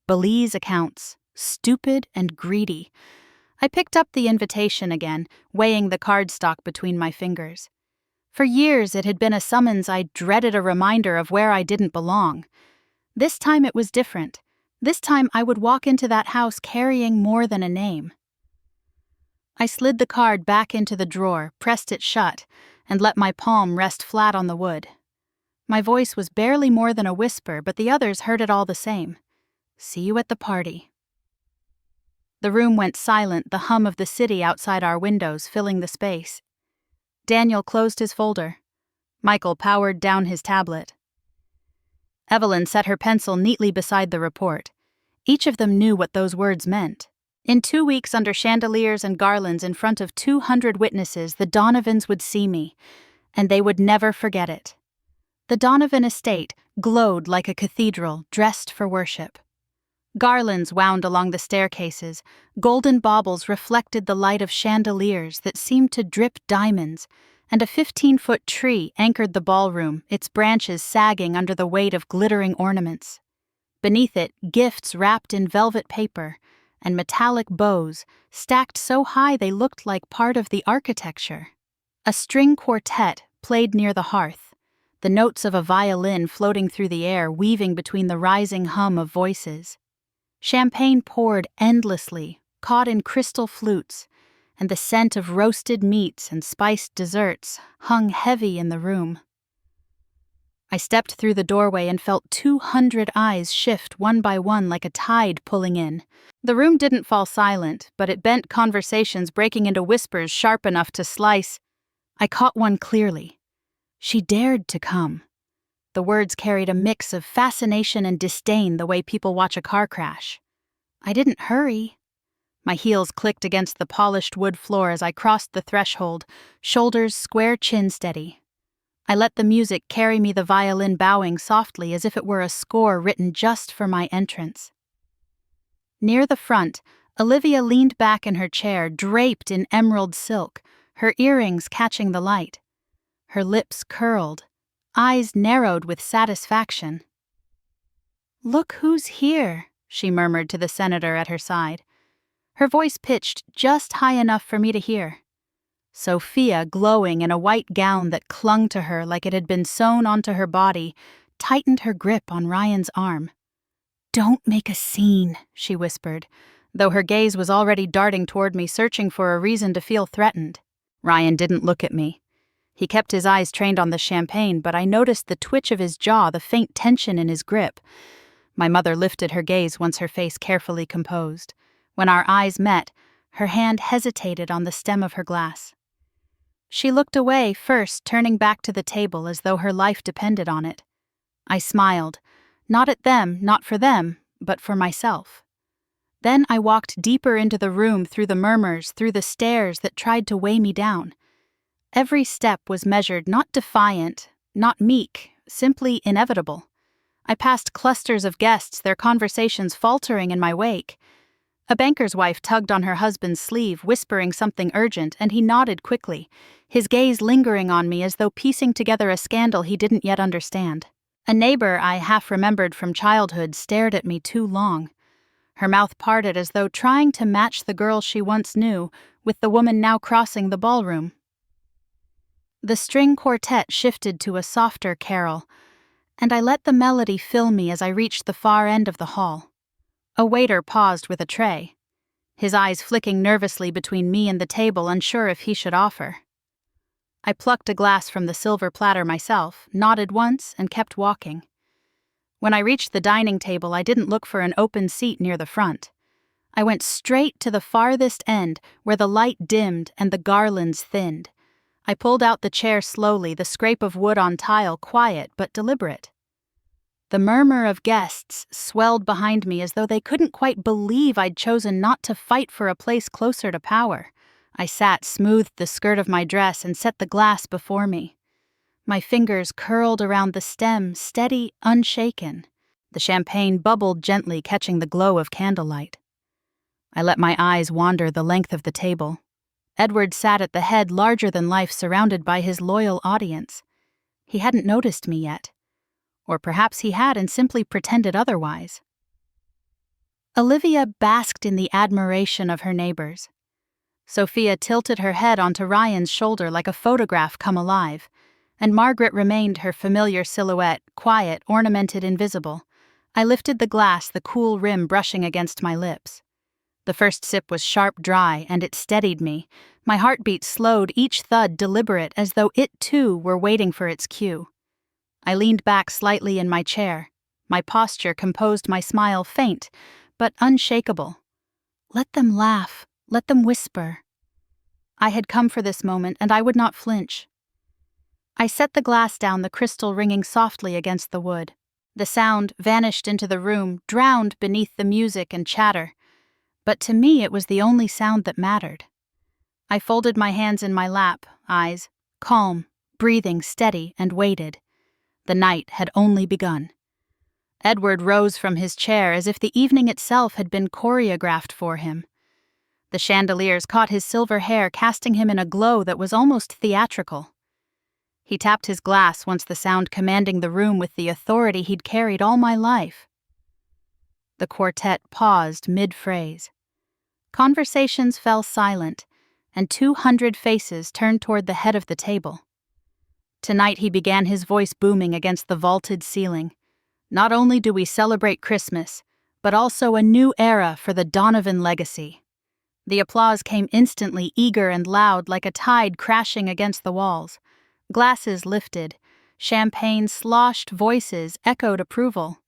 Belize accounts. Stupid and greedy. I picked up the invitation again, weighing the cardstock between my fingers. For years it had been a summons I dreaded, a reminder of where I didn't belong. This time it was different. This time I would walk into that house carrying more than a name. I slid the card back into the drawer, pressed it shut, and let my palm rest flat on the wood. My voice was barely more than a whisper, but the others heard it all the same. See you at the party. The room went silent, the hum of the city outside our windows filling the space. Daniel closed his folder. Michael powered down his tablet. Evelyn set her pencil neatly beside the report. Each of them knew what those words meant. In 2 weeks, under chandeliers and garlands in front of 200 witnesses, the Donovans would see me, and they would never forget it. The Donovan estate glowed like a cathedral dressed for worship. Garlands wound along the staircases, golden baubles reflected the light of chandeliers that seemed to drip diamonds, and a 15-foot tree anchored the ballroom, its branches sagging under the weight of glittering ornaments. Beneath it, gifts wrapped in velvet paper, and metallic bows, stacked so high they looked like part of the architecture. A string quartet played near the hearth, the notes of a violin floating through the air, weaving between the rising hum of voices. Champagne poured endlessly, caught in crystal flutes, and the scent of roasted meats and spiced desserts hung heavy in the room. I stepped through the doorway and felt 200 eyes shift one by one like a tide pulling in. The room didn't fall silent, but it bent conversations breaking into whispers sharp enough to slice. I caught one clearly. She dared to come. The words carried a mix of fascination and disdain, the way people watch a car crash. I didn't hurry. My heels clicked against the polished wood floor as I crossed the threshold, shoulders square, chin steady. I let the music carry me, the violin bowing softly as if it were a score written just for my entrance. Near the front, Olivia leaned back in her chair, draped in emerald silk, her earrings catching the light. Her lips curled, eyes narrowed with satisfaction. "Look who's here," she murmured to the senator at her side. Her voice pitched just high enough for me to hear. Sophia, glowing in a white gown that clung to her like it had been sewn onto her body, tightened her grip on Ryan's arm. "Don't make a scene," she whispered, though her gaze was already darting toward me, searching for a reason to feel threatened. Ryan didn't look at me. He kept his eyes trained on the champagne, but I noticed the twitch of his jaw, the faint tension in his grip. My mother lifted her gaze once her face carefully composed. When our eyes met, her hand hesitated on the stem of her glass. She looked away first, turning back to the table as though her life depended on it. I smiled, not at them, not for them, but for myself. Then I walked deeper into the room, through the murmurs, through the stares that tried to weigh me down. Every step was measured, not defiant, not meek, simply inevitable. I passed clusters of guests, their conversations faltering in my wake. A banker's wife tugged on her husband's sleeve, whispering something urgent, and he nodded quickly, his gaze lingering on me as though piecing together a scandal he didn't yet understand. A neighbor I half remembered from childhood stared at me too long. Her mouth parted as though trying to match the girl she once knew with the woman now crossing the ballroom. The string quartet shifted to a softer carol, and I let the melody fill me as I reached the far end of the hall. A waiter paused with a tray, his eyes flicking nervously between me and the table, unsure if he should offer. I plucked a glass from the silver platter myself, nodded once, and kept walking. When I reached the dining table, I didn't look for an open seat near the front. I went straight to the farthest end, where the light dimmed and the garlands thinned. I pulled out the chair slowly, the scrape of wood on tile quiet but deliberate. The murmur of guests swelled behind me as though they couldn't quite believe I'd chosen not to fight for a place closer to power. I smoothed the skirt of my dress, and set the glass before me. My fingers curled around the stem, steady, unshaken. The champagne bubbled gently, catching the glow of candlelight. I let my eyes wander the length of the table. Edward sat at the head, larger than life, surrounded by his loyal audience. He hadn't noticed me yet. Or perhaps he had and simply pretended otherwise. Olivia basked in the admiration of her neighbors. Sophia tilted her head onto Ryan's shoulder like a photograph come alive, and Margaret remained her familiar silhouette, quiet, ornamented, invisible. I lifted the glass, the cool rim brushing against my lips. The first sip was sharp, dry, and it steadied me. My heartbeat slowed, each thud deliberate, as though it too were waiting for its cue. I leaned back slightly in my chair. My posture composed, my smile faint, but unshakable. Let them laugh. Let them whisper. I had come for this moment, and I would not flinch. I set the glass down, the crystal ringing softly against the wood. The sound vanished into the room, drowned beneath the music and chatter. But to me it was the only sound that mattered. I folded my hands in my lap, eyes calm, breathing steady, and waited. The night had only begun. Edward rose from his chair as if the evening itself had been choreographed for him. The chandeliers caught his silver hair, casting him in a glow that was almost theatrical. He tapped his glass, once the sound commanding the room with the authority he'd carried all my life. The quartet paused mid-phrase. Conversations fell silent, and 200 faces turned toward the head of the table. Tonight he began, his voice booming against the vaulted ceiling. Not only do we celebrate Christmas, but also a new era for the Donovan legacy. The applause came instantly, eager and loud, like a tide crashing against the walls. Glasses lifted, champagne sloshed, voices echoed approval.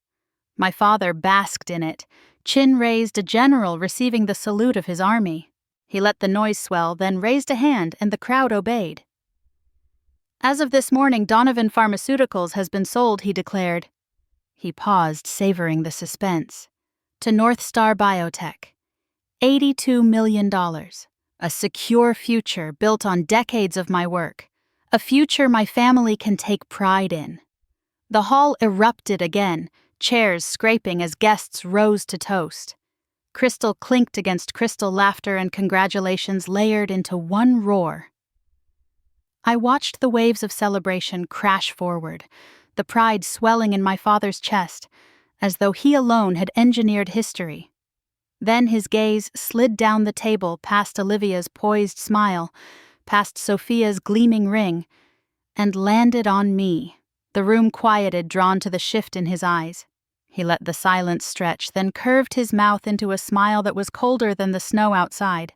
My father basked in it, chin raised, a general receiving the salute of his army. He let the noise swell, then raised a hand, and the crowd obeyed. As of this morning, Donovan Pharmaceuticals has been sold, he declared. He paused, savoring the suspense. To North Star Biotech. $82 million. A secure future built on decades of my work. A future my family can take pride in. The hall erupted again, chairs scraping as guests rose to toast. Crystal clinked against crystal, laughter and congratulations layered into one roar. I watched the waves of celebration crash forward, the pride swelling in my father's chest, as though he alone had engineered history. Then his gaze slid down the table, past Olivia's poised smile, past Sophia's gleaming ring, and landed on me. The room quieted, drawn to the shift in his eyes. He let the silence stretch, then curved his mouth into a smile that was colder than the snow outside.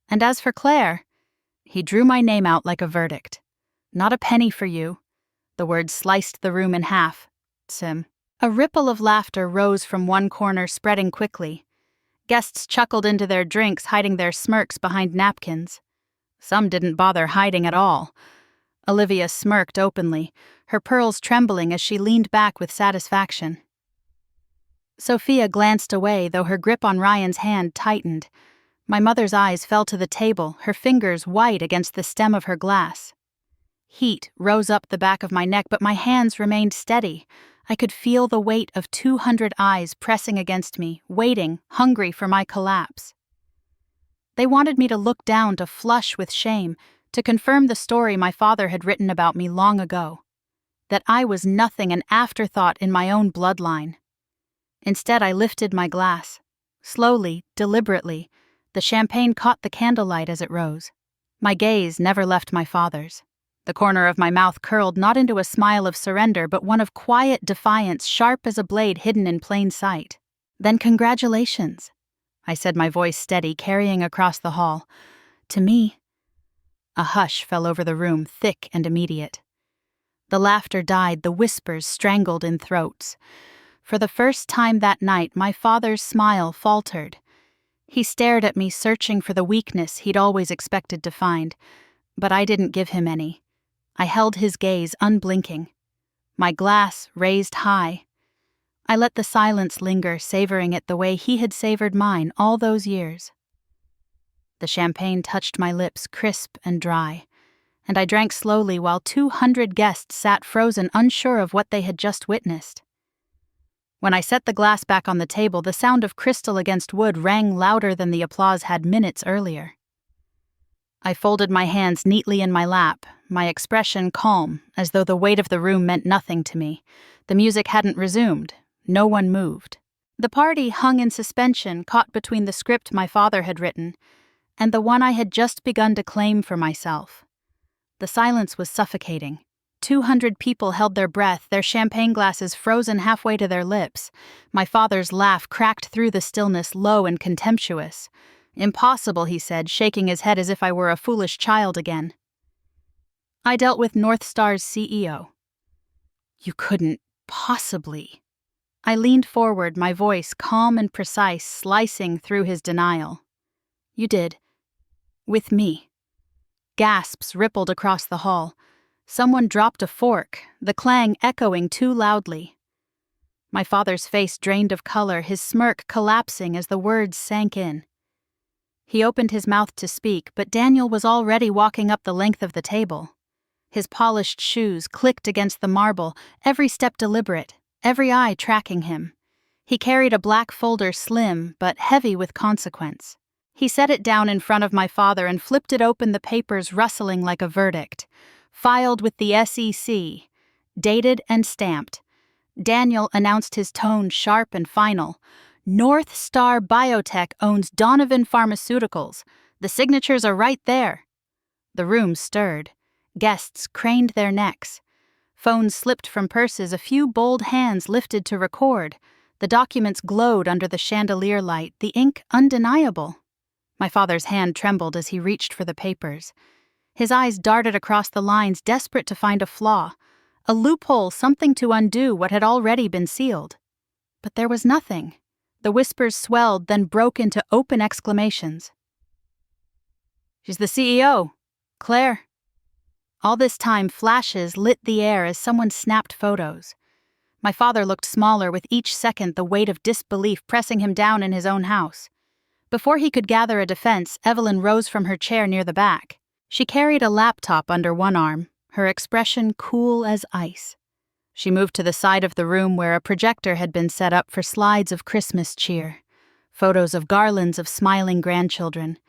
And as for Claire, he drew my name out like a verdict. Not a penny for you. The words sliced the room in half. Sim. A ripple of laughter rose from one corner, spreading quickly. Guests chuckled into their drinks, hiding their smirks behind napkins. Some didn't bother hiding at all. Olivia smirked openly, her pearls trembling as she leaned back with satisfaction. Sophia glanced away, though her grip on Ryan's hand tightened. My mother's eyes fell to the table, her fingers white against the stem of her glass. Heat rose up the back of my neck, but my hands remained steady. I could feel the weight of 200 eyes pressing against me, waiting, hungry for my collapse. They wanted me to look down, to flush with shame, to confirm the story my father had written about me long ago. That I was nothing, an afterthought in my own bloodline. Instead, I lifted my glass. Slowly, deliberately, the champagne caught the candlelight as it rose. My gaze never left my father's. The corner of my mouth curled, not into a smile of surrender, but one of quiet defiance, sharp as a blade hidden in plain sight. Then congratulations, I said, my voice steady, carrying across the hall. To me. A hush fell over the room, thick and immediate. The laughter died, the whispers strangled in throats. For the first time that night, my father's smile faltered. He stared at me, searching for the weakness he'd always expected to find, but I didn't give him any. I held his gaze unblinking. My glass raised high. I let the silence linger, savoring it the way he had savored mine all those years. The champagne touched my lips, crisp and dry, and I drank slowly while 200 guests sat frozen, unsure of what they had just witnessed. When I set the glass back on the table, the sound of crystal against wood rang louder than the applause had minutes earlier. I folded my hands neatly in my lap, my expression calm, as though the weight of the room meant nothing to me. The music hadn't resumed. No one moved. The party hung in suspension, caught between the script my father had written and the one I had just begun to claim for myself. The silence was suffocating. 200 people held their breath, their champagne glasses frozen halfway to their lips. My father's laugh cracked through the stillness, low and contemptuous. "Impossible," he said, shaking his head as if I were a foolish child again. "I dealt with North Star's CEO." "You couldn't possibly." I leaned forward, my voice calm and precise, slicing through his denial. "You did. With me." Gasps rippled across the hall. Someone dropped a fork, the clang echoing too loudly. My father's face drained of color, his smirk collapsing as the words sank in. He opened his mouth to speak, but Daniel was already walking up the length of the table. His polished shoes clicked against the marble, every step deliberate, every eye tracking him. He carried a black folder, slim but heavy with consequence. He set it down in front of my father and flipped it open, the papers rustling like a verdict. Filed with the SEC, dated and stamped. Daniel announced, his tone sharp and final. "North Star Biotech owns Donovan Pharmaceuticals. The signatures are right there." The room stirred. Guests craned their necks. Phones slipped from purses, a few bold hands lifted to record. The documents glowed under the chandelier light, the ink undeniable. My father's hand trembled as he reached for the papers. His eyes darted across the lines, desperate to find a flaw, a loophole, something to undo what had already been sealed. But there was nothing. The whispers swelled, then broke into open exclamations. "She's the CEO. Claire." All this time, flashes lit the air as someone snapped photos. My father looked smaller with each second, the weight of disbelief pressing him down in his own house. Before he could gather a defense, Evelyn rose from her chair near the back. She carried a laptop under one arm, her expression cool as ice. She moved to the side of the room where a projector had been set up for slides of Christmas cheer, photos of garlands of smiling grandchildren.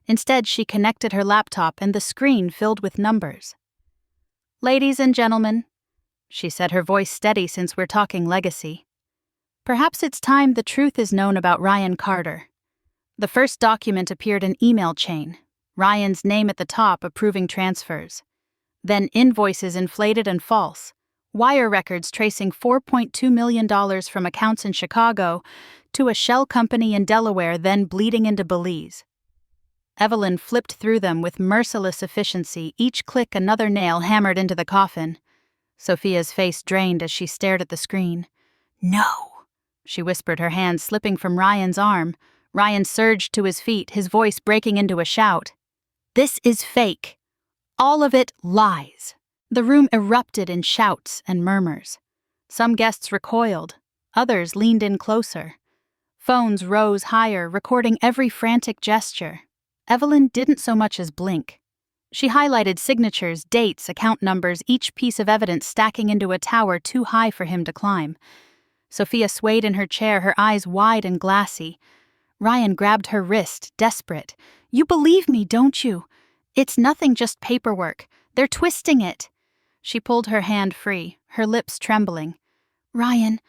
Instead, she connected her laptop and the screen filled with numbers. "Ladies and gentlemen," she said, her voice steady since we're talking legacy. "Perhaps it's time the truth is known about Ryan Carter." The first document appeared an email chain, Ryan's name at the top approving transfers. Then invoices inflated and false, wire records tracing $4.2 million from accounts in Chicago to a shell company in Delaware, then bleeding into Belize. Evelyn flipped through them with merciless efficiency, each click another nail hammered into the coffin. Sophia's face drained as she stared at the screen. "No," she whispered, her hand slipping from Ryan's arm. Ryan surged to his feet, his voice breaking into a shout. "This is fake. All of it lies." The room erupted in shouts and murmurs. Some guests recoiled, others leaned in closer. Phones rose higher, recording every frantic gesture. Evelyn didn't so much as blink. She highlighted signatures, dates, account numbers, each piece of evidence stacking into a tower too high for him to climb. Sophia swayed in her chair, her eyes wide and glassy. Ryan grabbed her wrist, desperate. "You believe me, don't you? It's nothing, just paperwork. They're twisting it." She pulled her hand free, her lips trembling. "Ryan,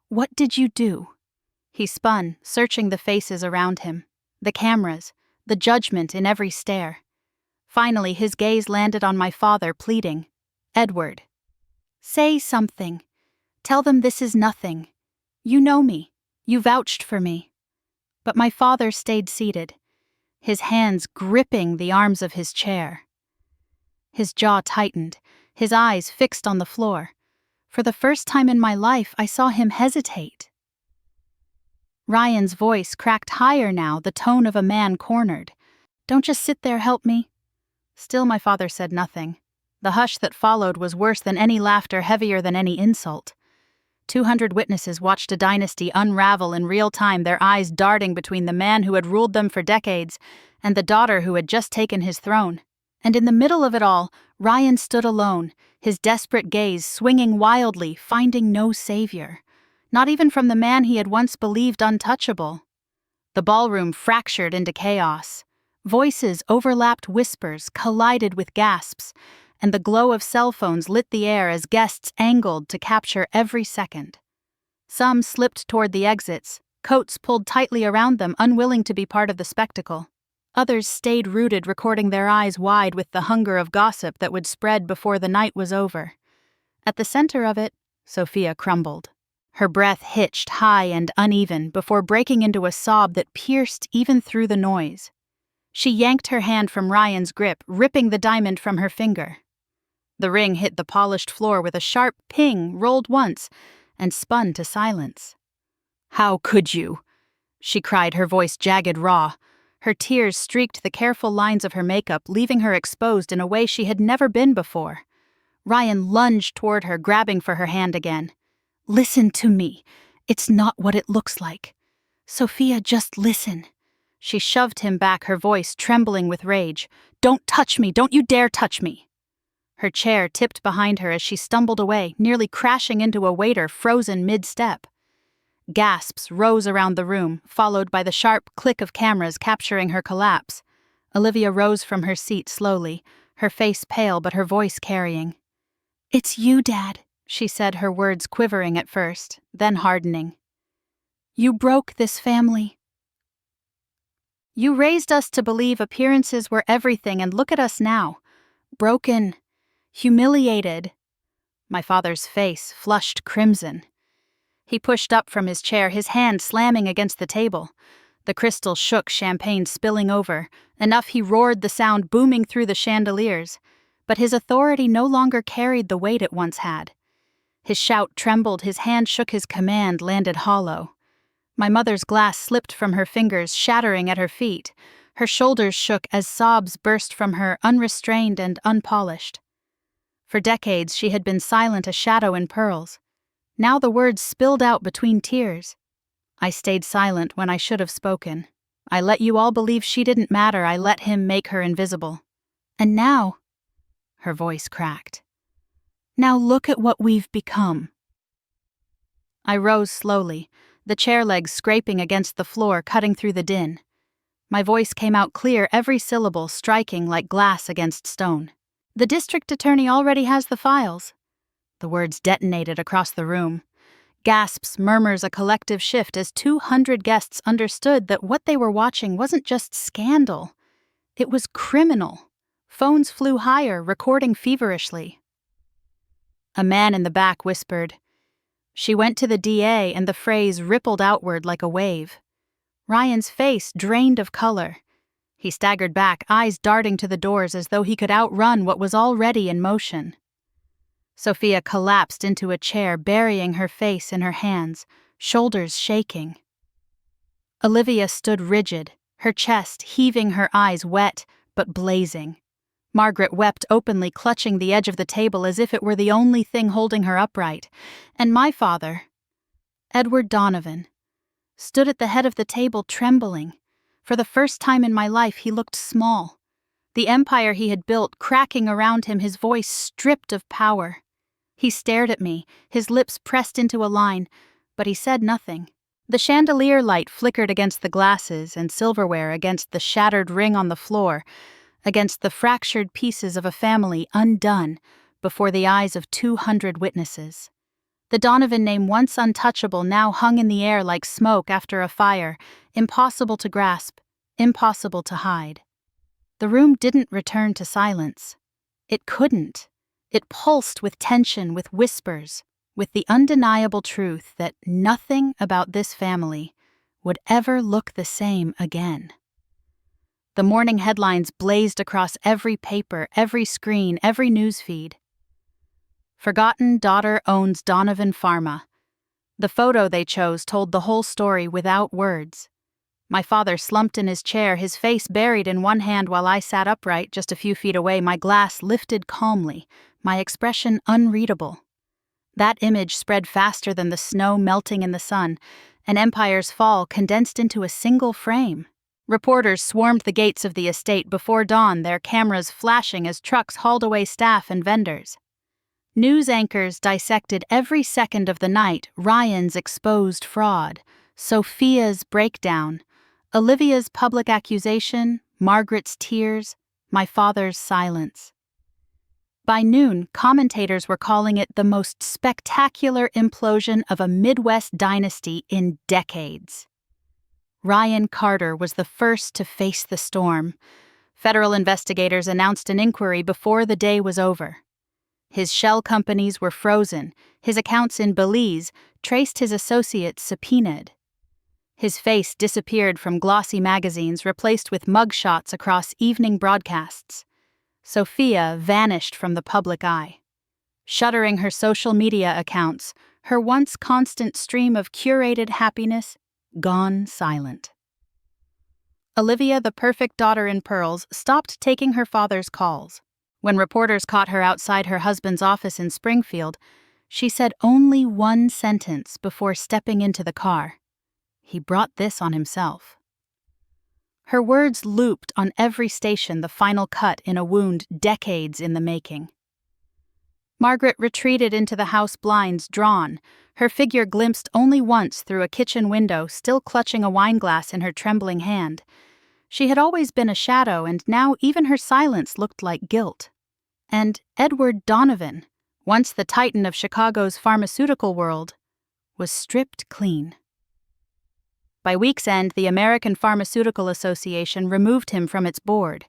what did you do?" He spun, searching the faces around him, the cameras, the judgment in every stare. Finally, his gaze landed on my father, pleading, "Edward, say something. Tell them this is nothing. You know me. You vouched for me." But my father stayed seated, his hands gripping the arms of his chair. His jaw tightened, his eyes fixed on the floor. For the first time in my life, I saw him hesitate. Ryan's voice cracked higher now, the tone of a man cornered. "Don't just sit there, help me." Still my father said nothing. The hush that followed was worse than any laughter, heavier than any insult. 200 witnesses watched a dynasty unravel in real time, their eyes darting between the man who had ruled them for decades and the daughter who had just taken his throne. And in the middle of it all, Ryan stood alone, his desperate gaze swinging wildly, finding no savior. Not even from the man he had once believed untouchable. The ballroom fractured into chaos. Voices overlapped whispers, collided with gasps, and the glow of cell phones lit the air as guests angled to capture every second. Some slipped toward the exits, coats pulled tightly around them, unwilling to be part of the spectacle. Others stayed rooted, recording their eyes wide with the hunger of gossip that would spread before the night was over. At the center of it, Sophia crumbled. Her breath hitched high and uneven before breaking into a sob that pierced even through the noise. She yanked her hand from Ryan's grip, ripping the diamond from her finger. The ring hit the polished floor with a sharp ping, rolled once, and spun to silence. "How could you?" she cried, her voice jagged raw. Her tears streaked the careful lines of her makeup, leaving her exposed in a way she had never been before. Ryan lunged toward her, grabbing for her hand again. "Listen to me. It's not what it looks like. Sophia, just listen." She shoved him back, her voice trembling with rage. "Don't touch me! Don't you dare touch me!" Her chair tipped behind her as she stumbled away, nearly crashing into a waiter frozen mid-step. Gasps rose around the room, followed by the sharp click of cameras capturing her collapse. Olivia rose from her seat slowly, her face pale but her voice carrying. "It's you, Dad," she said, her words quivering at first, then hardening. "You broke this family. You raised us to believe appearances were everything, and look at us now. Broken. Humiliated." My father's face flushed crimson. He pushed up from his chair, his hand slamming against the table. The crystal shook, champagne spilling over. Enough he roared, the sound booming through the chandeliers. But his authority no longer carried the weight it once had. His shout trembled, his hand shook, his command landed hollow. My mother's glass slipped from her fingers, shattering at her feet. Her shoulders shook as sobs burst from her, unrestrained and unpolished. For decades she had been silent, a shadow in pearls. Now the words spilled out between tears. I stayed silent when I should have spoken. I let you all believe she didn't matter. I let him make her invisible. And now, her voice cracked. Now look at what we've become. I rose slowly, the chair legs scraping against the floor, cutting through the din. My voice came out clear, every syllable striking like glass against stone. "The district attorney already has the files." The words detonated across the room. Gasps, murmurs, a collective shift as 200 guests understood that what they were watching wasn't just scandal. It was criminal. Phones flew higher, recording feverishly. A man in the back whispered. She went to the DA, and the phrase rippled outward like a wave. Ryan's face drained of color. He staggered back, eyes darting to the doors as though he could outrun what was already in motion. Sophia collapsed into a chair, burying her face in her hands, shoulders shaking. Olivia stood rigid, her chest heaving, her eyes wet but blazing. Margaret wept openly, clutching the edge of the table as if it were the only thing holding her upright. And my father, Edward Donovan, stood at the head of the table trembling. For the first time in my life he looked small. The empire he had built cracking around him, his voice stripped of power. He stared at me, his lips pressed into a line, but he said nothing. The chandelier light flickered against the glasses and silverware, against the shattered ring on the floor, against the fractured pieces of a family undone before the eyes of 200 witnesses. The Donovan name, once untouchable, now hung in the air like smoke after a fire, impossible to grasp, impossible to hide. The room didn't return to silence. It couldn't. It pulsed with tension, with whispers, with the undeniable truth that nothing about this family would ever look the same again. The morning headlines blazed across every paper, every screen, every newsfeed. Forgotten daughter owns Donovan Pharma. The photo they chose told the whole story without words. My father slumped in his chair, his face buried in one hand while I sat upright just a few feet away, my glass lifted calmly, my expression unreadable. That image spread faster than the snow melting in the sun, an empire's fall condensed into a single frame. Reporters swarmed the gates of the estate before dawn, their cameras flashing as trucks hauled away staff and vendors. News anchors dissected every second of the night: Ryan's exposed fraud, Sophia's breakdown, Olivia's public accusation, Margaret's tears, my father's silence. By noon, commentators were calling it the most spectacular implosion of a Midwest dynasty in decades. Ryan Carter was the first to face the storm. Federal investigators announced an inquiry before the day was over. His shell companies were frozen, his accounts in Belize traced his associates subpoenaed. His face disappeared from glossy magazines, replaced with mugshots across evening broadcasts. Sophia vanished from the public eye. Shuttering her social media accounts, her once constant stream of curated happiness gone silent. Olivia, the perfect daughter in pearls, stopped taking her father's calls. When reporters caught her outside her husband's office in Springfield, she said only one sentence before stepping into the car. He brought this on himself. Her words looped on every station, the final cut in a wound decades in the making. Margaret retreated into the house, blinds drawn, her figure glimpsed only once through a kitchen window, still clutching a wineglass in her trembling hand. She had always been a shadow, and now even her silence looked like guilt. And Edward Donovan, once the titan of Chicago's pharmaceutical world, was stripped clean. By week's end, the American Pharmaceutical Association removed him from its board.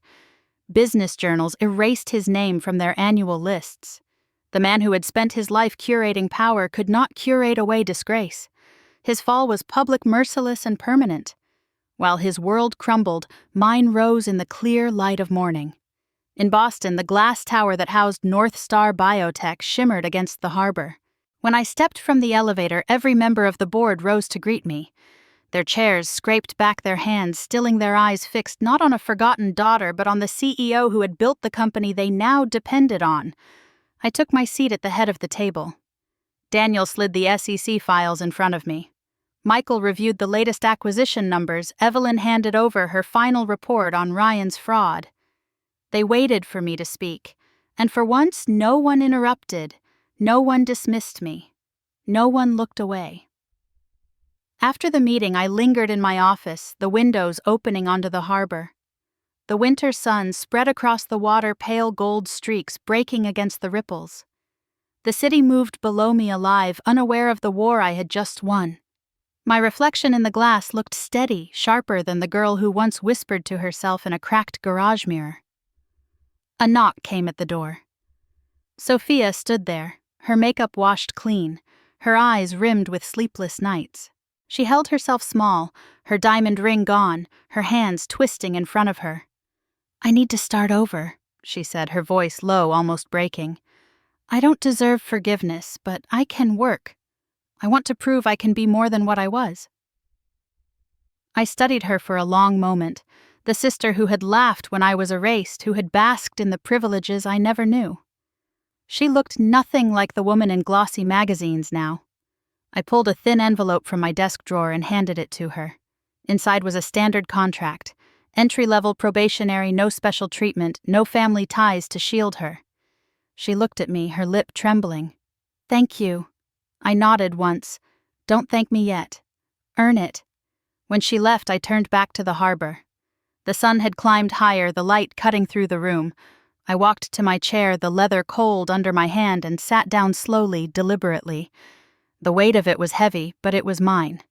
Business journals erased his name from their annual lists. The man who had spent his life curating power could not curate away disgrace. His fall was public, merciless, and permanent. While his world crumbled, mine rose in the clear light of morning. In Boston, the glass tower that housed North Star Biotech shimmered against the harbor. When I stepped from the elevator, every member of the board rose to greet me. Their chairs scraped back their hands, stilling their eyes fixed not on a forgotten daughter, but on the CEO who had built the company they now depended on. I took my seat at the head of the table. Daniel slid the SEC files in front of me. Michael reviewed the latest acquisition numbers. Evelyn handed over her final report on Ryan's fraud. They waited for me to speak, and for once no one interrupted, no one dismissed me, no one looked away. After the meeting, I lingered in my office, the windows opening onto the harbor. The winter sun spread across the water, pale gold streaks breaking against the ripples. The city moved below me, alive, unaware of the war I had just won. My reflection in the glass looked steady, sharper than the girl who once whispered to herself in a cracked garage mirror. A knock came at the door. Sophia stood there, her makeup washed clean, her eyes rimmed with sleepless nights. She held herself small, her diamond ring gone, her hands twisting in front of her. "I need to start over," she said, her voice low, almost breaking. "I don't deserve forgiveness, but I can work. I want to prove I can be more than what I was." I studied her for a long moment, the sister who had laughed when I was erased, who had basked in the privileges I never knew. She looked nothing like the woman in glossy magazines now. I pulled a thin envelope from my desk drawer and handed it to her. Inside was a standard contract. Entry-level probationary, no special treatment, no family ties to shield her. She looked at me, her lip trembling. "Thank you." I nodded once. "Don't thank me yet. Earn it." When she left, I turned back to the harbor. The sun had climbed higher, the light cutting through the room. I walked to my chair, the leather cold under my hand, and sat down slowly, deliberately. The weight of it was heavy, but it was mine.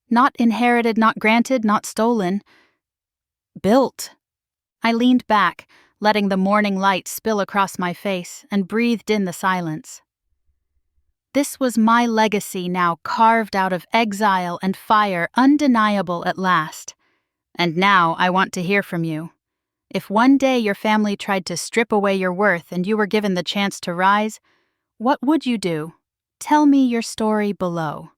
Not inherited, not granted, not stolen. Built. I leaned back, letting the morning light spill across my face, and breathed in the silence. This was my legacy now, carved out of exile and fire, undeniable at last. And now I want to hear from you. If one day your family tried to strip away your worth and you were given the chance to rise, what would you do? Tell me your story below.